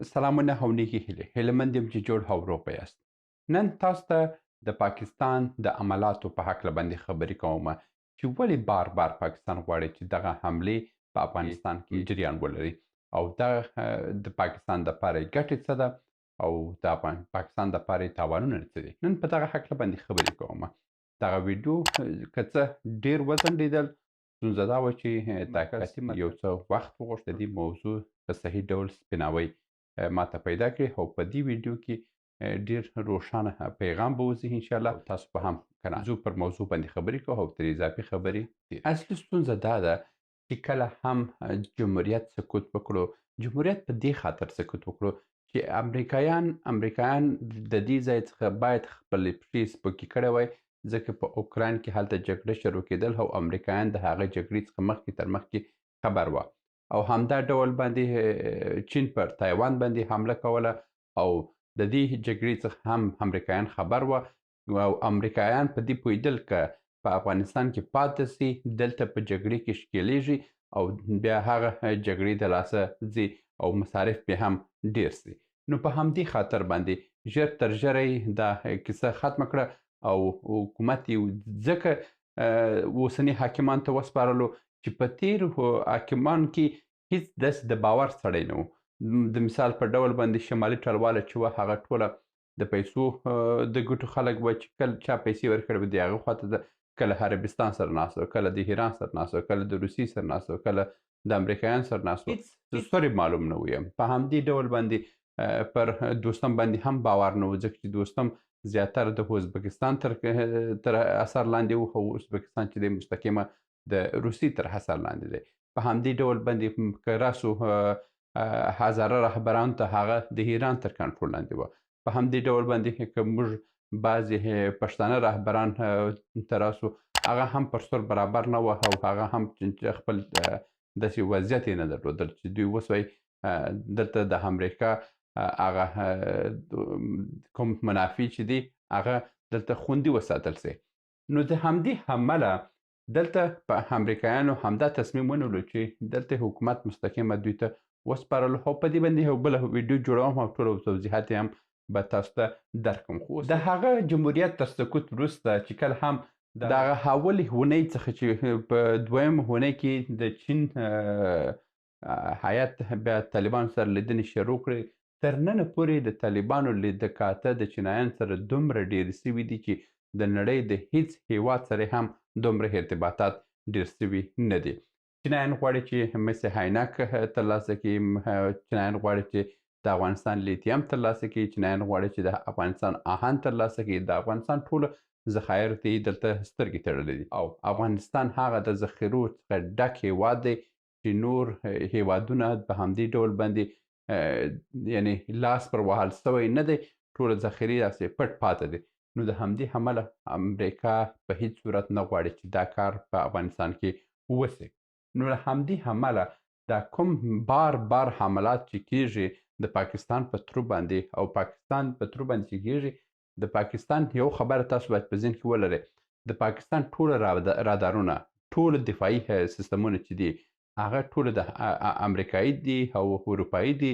سلامونه او نیکې هیلې هیلهمند یم چې جوړ او روغ به یاست. نن تاسو ته د پاکستان د عملاتو په هکله باندې خبرې کوم چې ولې بار بار پاکستان غواړي چې دغه حملې په افغانستان کې جریان ولري او دغه د پاکستان دپاره یې ګټې څه ده او د پاکستان دپاره یې تاوانونه څه دي. نن په دغه هکله باندې خبرې کوم. دغه ویډیو که څه ډېر وځنډېدل، ستونزه دا وه چې تحقیقاتي یو څه وخت وغوښت د دې موضوع په صحیح ډول سپیناوی ماته پیدا کړي او په دې ویډیو کې ډیر روښانه پیغام به وځي انشاءالله. تاسو به هم کنه زه پر موضوع باندې خبرې کوو او تر اضافي خبرې دي. اصلي ستونزه دا ده چې کله هم جمهوریت سقوط وکړو، جمهوریت په دې خاطر سقوط وکړو چې امریکایان د دې ځای څخه باید خپلې پښې سپکې کړې وای، ځکه په اوکراین کې هلته جګړه شروع کېدل او امریکایان د هغې جګړې څخه مخکې تر مخکې خبر وه او همدا ډول باندې چین پر تایوان باندې حمله کوله او د دې جګړې څخه هم امریکایان خبر وه او امریکایان په دې پوهېدل که په افغانستان کې پاتې سي دلته په جګړې کې ښکېلېږي او بیا هغه جګړې د لاسه ځي او مصارف بیا هم ډېر سي. نو په همدې خاطر باندې ژر تر ژره یې دا کیسه ختمه کړه او حکومت یې ځکه اوسني حاکمانو ته وسپارلو چې په تېرو حاکمانو کې هیڅ داسې د باور سړی نه و. د مثال په ډول باندې شمالي ټلواله چې وه هغه ټوله د پیسو د ګټو خلک وه چې کله چا پیسې ورکړې وې د هغه خواته کله عربستان سره ناست و، کله د ایران سره ناست و، کله د روسیې سره ناست و، کله د امریکایانو سره ناست و. هیڅ سوري معلوم نه وو. په همدې ډول باندې پر دوستم باندې هم باور نه و، ځکه چې دوستم زیاتره د ازبکستان تر اثر لاندې و او ازبکستان چې دی مستقیمه د روسیې تر اثر لاندې دی. په همدې ډول باندې که راسو هزاره رهبرانو ته هغه د ایران تر کنټرول لاندې وه. په همدې ډول باندې که موږ بعضې پښتانه رهبران ته راسو هغه هم پر سر برابر نه وه او هغه هم خپل داسې وضعیت یې نه درلودل چې دوی اوس وایي دلته د امریکا هغه کوم منافع چې دي هغه دلته خوندي وساتل سي. نو د همدې امله دلته په امریکایانو همدا تصمیم ونیولو چې دلته حکومت مستقیمه دوی ته وسپارلو او په دې باندې یو بله ویډیو جوړوم او ټول توضیحات یې هم به تاسو ته درکړم. خو د هغه جمهوریت تر سقوط وروسته چې کله هم د هغه اولې اونۍ څخه چې په دویمه اونۍ کې د چین هیات بیا طالبانو سره لیدنې شروع کړې، تر ننه پورې د طالبانو لیدکاته د چینایانو سره دومره ډېرې سوي دي چې د نړۍ د هیڅ هیواد سره هم دومره ارتباطات ډېر سوي نه دي. چینایان غواړي چې مس عینک ترلاسه کړي، چینایان غواړي چې د افغانستان لیتیم ترلاسه کړي، چینایان غواړي چې د افغانستان آهن ترلاسه کړي. د افغانستان ټولو ذخایر ته یې دلته سترګې تړلې دي او افغانستان هغه د ذخیرو څخه ډک هیواد دی چې نور هیوادونه په همدې ډول باندې یعنې لاس پر وهل سوی نه دی، ټوله ذخیرې داسې پټ پاته دي. نو د همدې امله امریکا په هیڅ صورت نه غواړي چې دا کار په افغانستان کې وسي. نو له همدې امله دا کوم بار بار حملات چې کیږي د پاکستان په ترو باندې او پاکستان په ترو باندې چې کیږي، د پاکستان یو خبره تاسو باید په ذهن کې ولرئ، د پاکستان ټوله رادارونه، ټول دفاعي سیستمونه چې دي هغه ټوله د امریکایي دي او اروپایي دي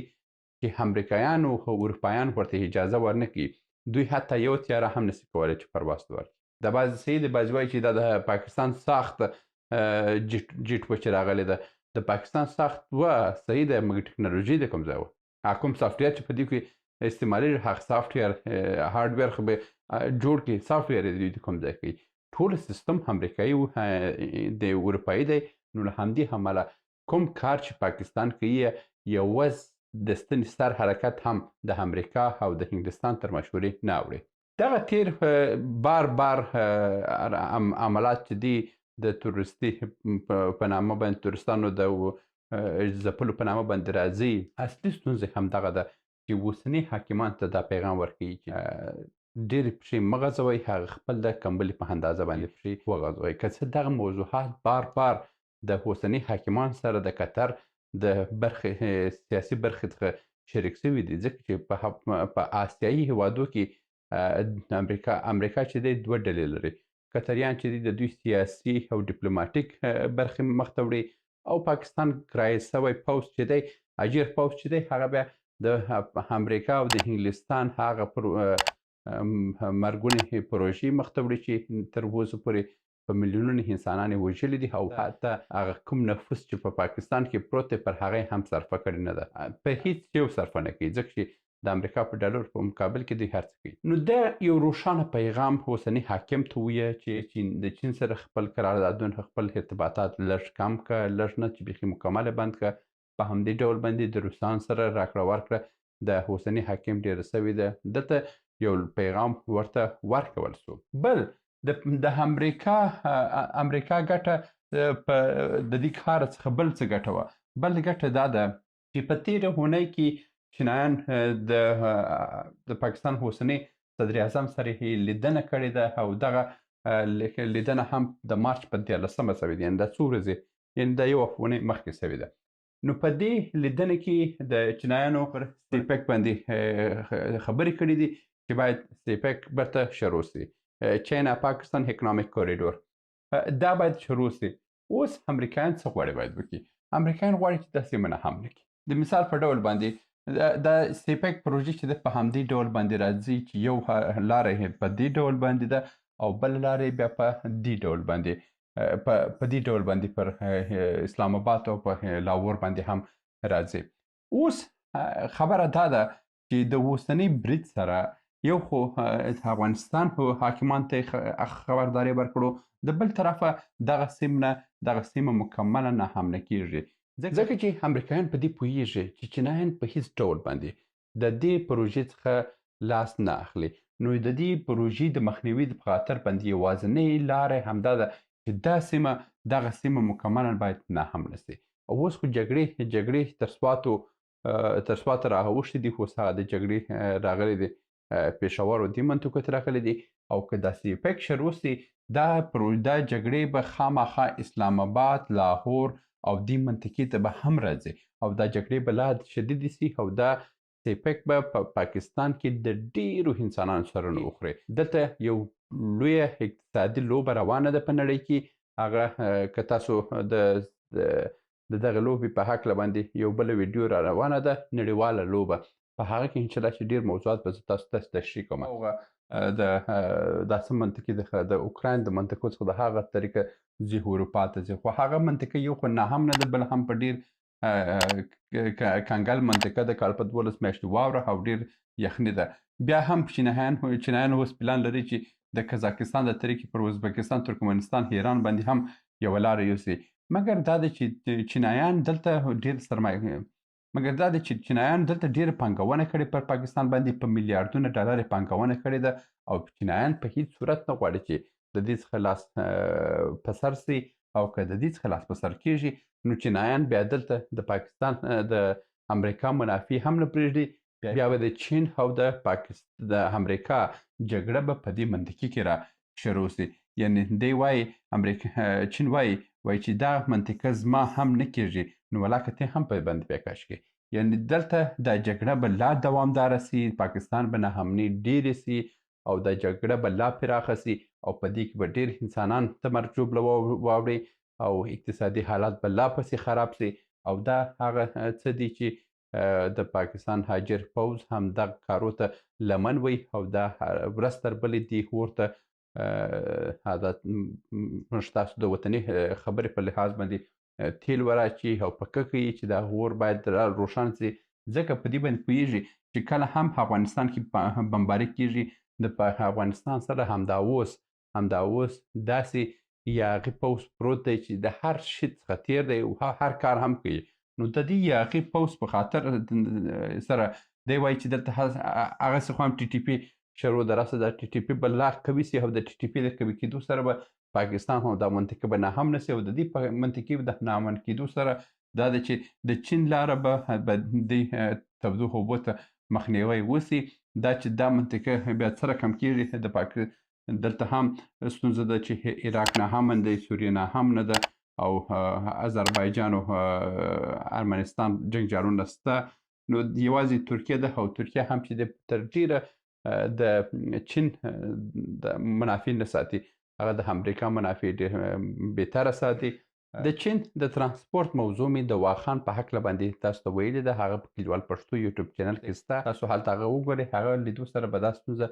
چې امریکایانو او اروپایان ورته اجازه ورنه کړي، دوی حتی یو تیاره هم نشي کولی چې پرواز وکړي. د بعضې صحیح دی، بعضې وایي چې دا د پاکستان ساخت جیټ و چې راغلی ده. د پاکستان ساخت و صحیح ده، مګر ټکنالوژي د کوم ځای وه؟ کوم سافټویر چې په دې کې استعمالیږي هغه سافټویر هارډویر خو به جوړ کړي، سافټویر یې دوی د کوم ځای کوي؟ ټول سیستم امریکایي و، د اروپایي دی. نو له همدې امله کوم کار چې پاکستان کوي یوازې د ستنې سر حرکت هم د امریکا او د هندوستان تر مشورې نه اوړي. دغه تیر بار بار عملات چې دي د تروریستي په نامه باندې تروریستانو د ځپلو په نامه باندې راځي، اصلي ستونزه همدغه ده چې اوسني حاکمانو ته دا پیغام ورکوي چې ډېرې پښې مه غځوئ، هغه خپل د کمبلې په اندازه باندې پښې وغځوئ. که څه دغه موضوعات بار بار د اوسني حاکمانو سره د قطر د برخې سیاسي برخې څخه شریک شوي دي، ځکه چې په آسیایي هیوادو کې امریکا چې دی دوه ډلې لري. قطریان چې دي د دوی سیاسي او ډیپلوماټیک برخې مخته وړي او پاکستان کرایه سوی پوځ چې دی، اجیر پوځ چې دی، هغه بیا د امریکا او د انګلستان هغه مرګونې پروژې مخ ته وړي چې تر اوسه پورې په میلیونونو انسانان یې وژلي دي او حتی هغه کوم نفوس چې په پاکستان کې پروت دی پر هغه هم صرفه کړې نه ده، په هیڅ یو صرفه نه کوي، ځکه چې د امریکا په ډالر په مقابل کې دوی هر څه کوي. نو دا یو روښانه پیغام اوسني حاکم ته ووایه چې د چین سره خپل قراردادونه، خپل ارتباطات لږ کم کړه، لږ نه چې بیخي مکمله بند کړه. په همدې ډول باندې د روسان سره راکړه ورکړه د اوسني حاکم ډېره سوې ده. دلته یو پیغام ورته ورکول سو. بل د امریکا ګټه په د دې کار څخه بل څه ګټه وه. بل ګټه دا ده چې په تېره اونۍ کې چینایان د پاکستان اوسني صدر اعظم سره یې لیدنه کړې ده او دغه لیدنه هم د مارچ په 13مه سوې ده، یعنې دا څو ورځې، یعنې دا یوه اونۍ مخکې سوې ده. نو په دې لیدنه کې د چینایانو پر سټیپک باندې خبرې کړې دي چې باید سټیپک بیرته شروع سي، چاینا پاکستان اکنامیک کوریډور دا باید شروع سي. اوس امریکایان څه غواړي باید وکړي؟ امریکایان غواړي چې دا سیمه نه حمله کړي. د مثال په ډول باندې د سټیپک پروژې چې ده په همدې ډول باندې راځي چې یو لاره یې په دې ډول باندې ده او بل لاره یې بیا په دې ډول باندې په دې ډول باندې پر اسلام آباد او په لاهور باندې هم راځي. اوس خبره دا ده چې د اوسني برید سره یو خو افغانستان حاکمان ته خبرداری ورکړو، د بل طرفه دغه سیمه مکمله نه حمله کیږي، ځکه چې امریکایان په دې پوهیږي چې چینایان په هیڅ ډول باندې د دې پروژې څخه لاس نه اخلي. نو د دې پروژې د مخنیوي په خاطر باندې یوازینۍ لاره همدا ده چې دغه سیمه مکملا باید نه حمله سي. او اوس خو جګړې تر سواته راوښتې دي، خو هغه د جګړې راغلي دي پېښور او دې منطقو ته راغلي دي، او که دا سیپک شروع سي دا جګړې به خامخا اسلام آباد، لاهور او دې منطقې ته به هم راځي او دا جګړې به لا شدیدې سي او دا سیپک به په پاکستان کې د ډیرو انسانانو سرونه وخوري. دلته یو لویه اقتصادي لوبه روانه ده په نړۍ کې. هغه که تاسو د دغه لوبې په هکله باندې یو بله ویډیو را روانه ده، نړیواله لوبه، په هغه کې انشاءالله چې ډېر موضوعات به زه تاسو ته تشریح کوم. دا څه منطقې د اوکراین د منطقو څخه د هغه طریقه ځي اروپا ته ځي، خو هغه منطقه یو خو نه هم نه ده، بل هم په ډېر کنګل منطقه ده، کال په 12 میاشتې واوره او ډېر یخني ده. بیا هم چینایان اوس پلان لري چې د قزاقستان د طریقې پر ازبکستان، ترکمنستان، ایران باندې هم یوه لاره یوسي. مګر دا ده چې چینایان دلته ډېره پانګونه کړې پر پاکستان باندې، په میلیاردونو ډالر یې پانګونه کړې ده او چینایان په هیڅ صورت نه غواړي چې د دې څخه لاس په سر سي، او که د دې څخه لاس په سر کېږي نو چینایان بیا دلته د پاکستان د امریکا منافع هم نه پرېږدي، بیا به د چین او د امریکا جګړه به په دې منطقې کې را شروع سي. یعنې دی وایي چین وایي چې دا منطقه زما هم نه کېږي، نو ولاکه ته هم په بند پیکش کې. یعنې دلته دا جګړه به لا دوامداره سي، پاکستان به ناامني ډېرې سي او دا جګړه به لا پراخه سي او په دې کې به ډېر انسانان ته مرګ ژوبله واوړي او اقتصادي حالات به لا پسې خراب سي. او دا هغه څه دي چې د پاکستان هاجر پوځ هم دغه کارو ته لمن وي او دا ورځ تر بلې دې اور ته موږ تاسو د وطني خبرې په لحاظ باندې تیل وراچي او په ککه یې چې دا اور باید روښانه سي، ځکه په دې باندې پوهیږي چې کله هم افغانستان کې بمباري کیږي د افغانستان سره همدا اوس داسې یاغي پوځ پروت دی چې د هر شي څخه تېر دی او هر کار هم کوي. نو د دې یاغي پوځ په خاطر سره دی وایي چې دلته هغسې خو هم ټي ټي پي شروع ده، راسه د ټي ټي پي به لا قوي سي او د ټي ټي پي د قوي کېدو سره به پاکستان هم دا منطقه به ناامن سي او د دې منطقې د ناامن کېدو سره دا ده چې د چین لاره به دې تودوخه اوبو ته مخنیوی وسي. دا چې دا منطقه بیا څه رقم کېږي، دلته هم ستونزه ده چې عراق نه امن دی، سوریه نه هم نه ده او آذربایجان او ارمنستان جنګجالونه شته. نو یوازې ترکیه ده او ترکیه هم چې تر ډېره د چین د منافع نه ساتي، هغه د امریکا منافع ډېر بهتره ساتي د چین د ترانسپورت موضوع مې د واخان په هکله باندې تاسو ته ویلې ده. هغه په کلیوال پښتو یوټیوب چینل کې شته. تاسو هلته هغه وګورئ. هغه لیدو سره به دا ستونزه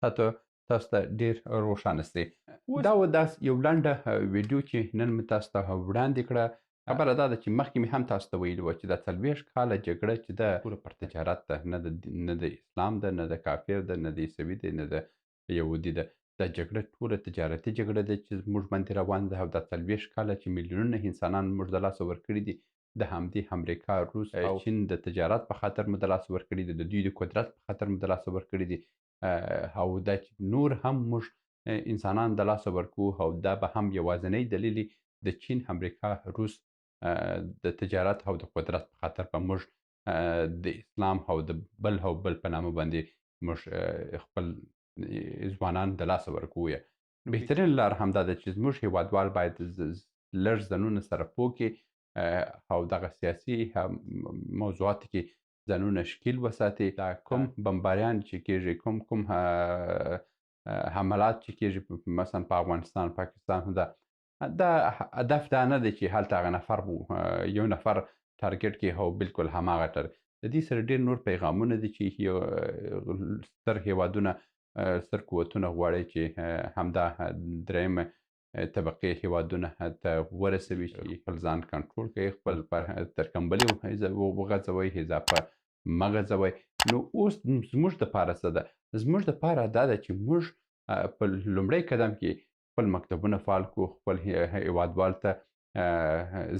تاسو ته ډېر روښانه سي. دا و داس یو لنډه ویډیو چې نن مې تاسو ته وړاندې کړه. خبره دا ده چې مخکې مې هم تاسو ته ویلي وه چې دا 40 کاله جګړه چې ده ټوله پر تجارت ده. نه د اسلام ده، نه د کافر ده، نه د عیسوي ده، نه د یهودي ده. دا جګړه ټوله تجارتي جګړه ده چې زموږ باندې روانه ده، او دا 40 کاله چې میلیونونه انسانان موږ د لاسه ورکړي دي، د همدې امریکا، روس او چین د تجارت په خاطر مو د لاسه ورکړي دي، د دوی د قدرت په خاطر مو د لاسه ورکړي دي. او دا چې نور هم موږ انسانان د لاسه ورکوو، او دا به هم یوازینی دلیل د چین، امریکا، روس د تجارت او د قدرت په خاطر به موږ د اسلام او د بل په نامه باندې موږ خپل ځوانان د لاسه ورکوو. بهترین لار همدا ده چې زموږ هیوادوال باید لږ ځانونه سره پوه کړي، او دغه سیاسي موضوعاتو کې ځانونه ښکیل وساتي. دا کوم بمباریان چې کېږي، کوم حملات چې کېږي مثلا په افغانستان، پاکستان، دا هدف دا نه دی چې هلته هغه نفر یو نفر ټارګټ کړي او بالکل هماغه د دې سره ډېر نور پیغامونه دي چې ستر هیوادونه، ستر قوتونه غواړي چې همدا درېیمه طبقې هیوادونه ته ورسوي چې خپل ځان کنټرول کړي، خپل ترکمبلي وغځوي، اضافه مه غځوي. نو اوس زموږ دپاره څه ده؟ زموږ دپاره دا ده چې موږ په لومړی قدم کې خپل مکتبونه فعال کړو، خپل هیوادوالو ته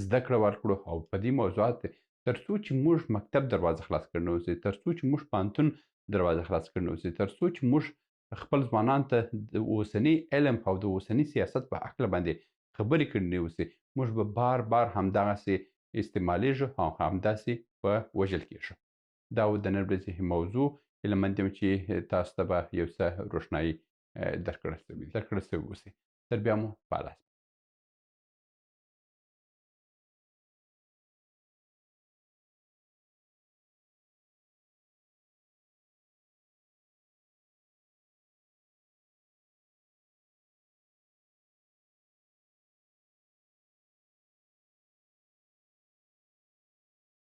زده کړه ورکړو، او په دې موضوعات تر څو چې موږ مکتب دروازه خلاص کړې نه اوسي، تر څو چې موږ پوهنتون دروازه خلاص کړې نه اوسي، تر څو چې موږ خپل ځوانانو ته د اوسني علم او د اوسني سیاست په هکله باندې خبرې کړې نه اوسي، موږ به بار همدغسې استعمالیږو او همداسې به وژل کېږو. دا و د نن ورځې موضوع. هیله مند یم چې تاسو ته به یو څه روښنایي درکړه سوې اوسي. تر بیا مو په الله